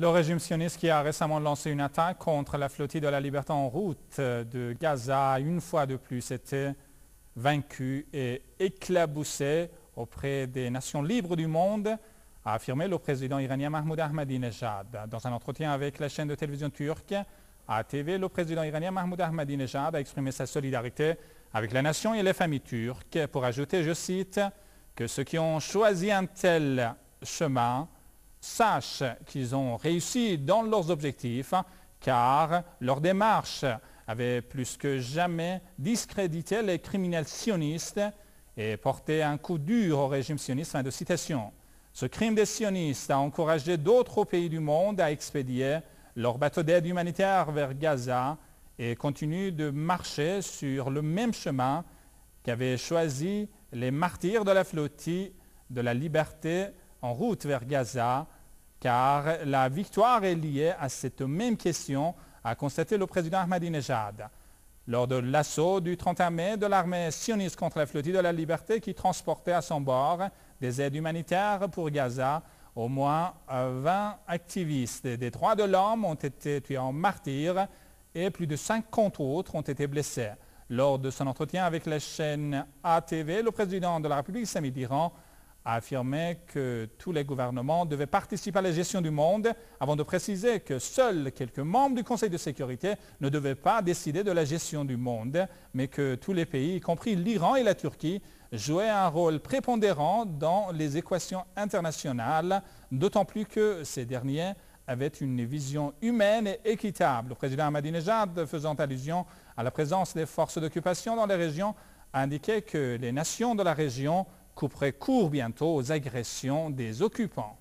Le régime sioniste qui a récemment lancé une attaque contre la flottille de la liberté en route de Gaza, une fois de plus, était vaincu et éclaboussé auprès des nations libres du monde, a affirmé le président iranien Mahmoud Ahmadinejad. Dans un entretien avec la chaîne de télévision turque ATV, le président iranien Mahmoud Ahmadinejad a exprimé sa solidarité avec la nation et les familles turques pour ajouter, je cite, que ceux qui ont choisi un tel chemin sachent qu'ils ont réussi dans leurs objectifs, car leur démarche avait plus que jamais discrédité les criminels sionistes et porté un coup dur au régime sioniste. Fin de citation. Ce crime des sionistes a encouragé d'autres pays du monde à expédier leurs bateaux d'aide humanitaire vers Gaza et continue de marcher sur le même chemin qu'avaient choisi les martyrs de la flottille de la liberté en route vers Gaza, car la victoire est liée à cette même question, a constaté le président Ahmadinejad. Lors de l'assaut du 31 mai de l'armée sioniste contre la flottille de la liberté qui transportait à son bord des aides humanitaires pour Gaza, au moins 20 activistes des droits de l'homme ont été tués en martyrs et plus de 50 autres ont été blessés. Lors de son entretien avec la chaîne ATV, le président de la République islamique d'Iran a affirmé que tous les gouvernements devaient participer à la gestion du monde, avant de préciser que seuls quelques membres du Conseil de sécurité ne devaient pas décider de la gestion du monde, mais que tous les pays, y compris l'Iran et la Turquie, jouaient un rôle prépondérant dans les équations internationales, d'autant plus que ces derniers avaient une vision humaine et équitable. Le président Ahmadinejad, faisant allusion à la présence des forces d'occupation dans les régions, a indiqué que les nations de la région couperaient court bientôt aux agressions des occupants.